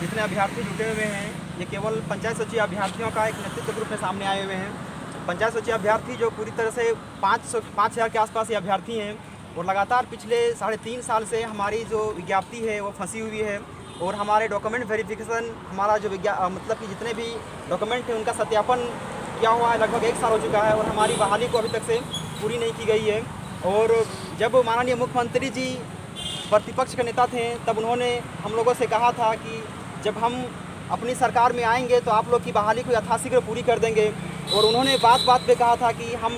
जितने अभ्यर्थी जुटे हुए हैं ये केवल पंचायत सचिव अभ्यर्थियों का एक नेतृत्व ग्रुप में सामने आए हुए हैं। पंचायत सचिव अभ्यर्थी जो पूरी तरह से 5,000 के आसपास ये अभ्यर्थी हैं और लगातार पिछले 3.5 साल से हमारी जो विज्ञप्ति है वो फंसी हुई है और हमारे डॉक्यूमेंट वेरिफिकेशन, हमारा जो मतलब कि जितने भी डॉक्यूमेंट हैं उनका सत्यापन किया हुआ है, लगभग 1 साल हो चुका है और हमारी बहाली को अभी तक से पूरी नहीं की गई है। और जब माननीय मुख्यमंत्री जी प्रतिपक्ष के नेता थे तब उन्होंने हम लोगों से कहा था कि जब हम अपनी सरकार में आएंगे तो आप लोग की बहाली को यथाशीघ्र पूरी कर देंगे। और उन्होंने बात पे कहा था कि हम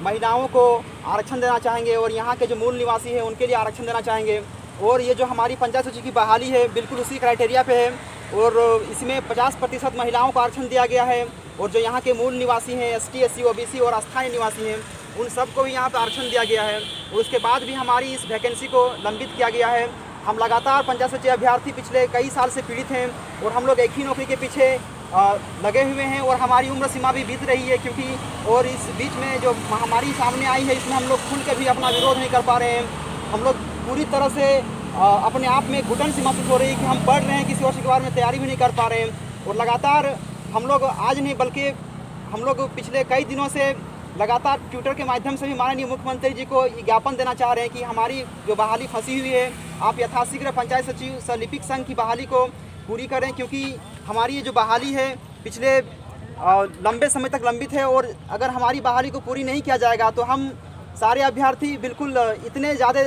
महिलाओं को आरक्षण देना चाहेंगे और यहाँ के जो मूल निवासी हैं उनके लिए आरक्षण देना चाहेंगे। और ये जो हमारी पंचायत सचिव की बहाली है बिल्कुल उसी क्राइटेरिया पे है और इसमें 50% महिलाओं को आरक्षण दिया गया है। और जो यहाँ के मूल निवासी हैं ST SC OBC और अस्थायी निवासी हैं उन सबको भी यहाँ पर आरक्षण दिया गया है। और उसके बाद भी हमारी इस वैकेंसी को लंबित किया गया है। हम लगातार पंचायत सचिव अभ्यर्थी पिछले कई साल से पीड़ित हैं और हम लोग एक ही नौकरी के पीछे लगे हुए हैं और हमारी उम्र सीमा भी बीत रही है क्योंकि और इस बीच में जो महामारी सामने आई है इसमें हम लोग खुल के भी अपना विरोध नहीं कर पा रहे हैं। हम लोग पूरी तरह से अपने आप में घुटन सी महसूस हो रही है कि हम पढ़ रहे हैं, किसी और के बारे में तैयारी भी नहीं कर पा रहे हैं। और लगातार हम लोग आज नहीं बल्कि हम लोग पिछले कई दिनों से लगातार ट्विटर के माध्यम से भी माननीय मुख्यमंत्री जी को ये ज्ञापन देना चाह रहे हैं कि हमारी जो बहाली फंसी हुई है आप यथाशीघ्र पंचायत सचिव सह लिपिक संघ की बहाली को पूरी करें क्योंकि हमारी ये जो बहाली है पिछले लंबे समय तक लंबित है। और अगर हमारी बहाली को पूरी नहीं किया जाएगा तो हम सारे अभ्यर्थी बिल्कुल इतने ज़्यादा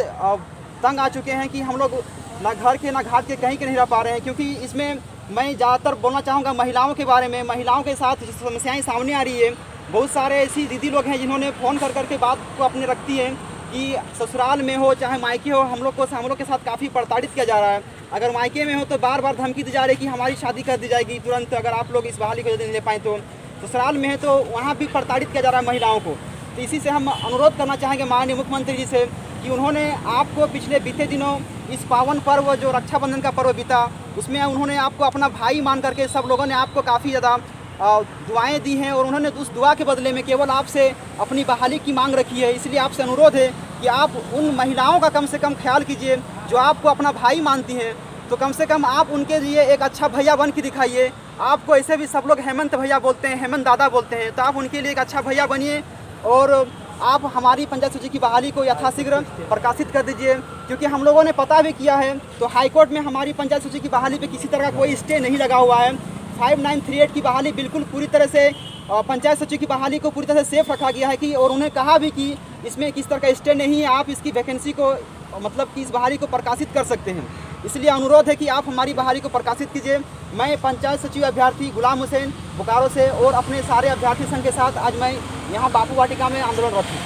तंग आ चुके हैं कि हम लोग ना घर के ना घाट के कहीं के नहीं रह पा रहे हैं। क्योंकि इसमें मैं ज़्यादातर बोलना चाहूँगा महिलाओं के बारे में। महिलाओं के साथ समस्याएँ सामने आ रही है। बहुत सारे ऐसी दीदी लोग हैं जिन्होंने फ़ोन कर के बात को अपने रखती हैं कि ससुराल में हो चाहे मायके हो हम लोग के साथ काफ़ी प्रताड़ित किया जा रहा है। अगर मायके में हो तो बार बार धमकी दी जा रही है कि हमारी शादी कर दी जाएगी तुरंत अगर आप लोग इस बहाली को नहीं ले पाएँ तो। ससुराल में है तो वहाँ भी प्रताड़ित किया जा रहा है महिलाओं को। तो इसी से हम अनुरोध करना चाहेंगे माननीय मुख्यमंत्री जी से कि उन्होंने आपको पिछले बीते दिनों इस पावन पर्व जो रक्षाबंधन का पर्व बीता उसमें उन्होंने आपको अपना भाई मान करके सब लोगों ने आपको काफ़ी ज़्यादा दुआएं दी हैं और उन्होंने उस दुआ के बदले में केवल आपसे अपनी बहाली की मांग रखी है। इसलिए आपसे अनुरोध है कि आप उन महिलाओं का कम से कम ख्याल कीजिए जो आपको अपना भाई मानती हैं। तो कम से कम आप उनके लिए एक अच्छा भैया बन के दिखाइए। आपको ऐसे भी सब लोग हेमंत भैया बोलते हैं, हेमंत दादा बोलते हैं, तो आप उनके लिए एक अच्छा भैया बनिए और आप हमारी पंचायत सचिव की बहाली को यथाशीघ्र प्रकाशित कर दीजिए। क्योंकि हम लोगों ने पता भी किया है तो हाईकोर्ट में हमारी पंचायत सचिव की बहाली पे किसी तरह का कोई स्टे नहीं लगा हुआ है। 5938 की बहाली बिल्कुल पूरी तरह से पंचायत सचिव की बहाली को पूरी तरह से सेफ रखा गया है कि और उन्हें कहा भी कि इसमें किस तरह का स्टे नहीं है, आप इसकी वैकेंसी को मतलब कि इस बहाली को प्रकाशित कर सकते हैं। इसलिए अनुरोध है कि आप हमारी बहाली को प्रकाशित कीजिए। मैं पंचायत सचिव अभ्यर्थी गुलाम हुसैन बोकारो से और अपने सारे अभ्यर्थी संघ के साथ आज मैं यहाँ बापू वाटिका में आंदोलनरत हूँ।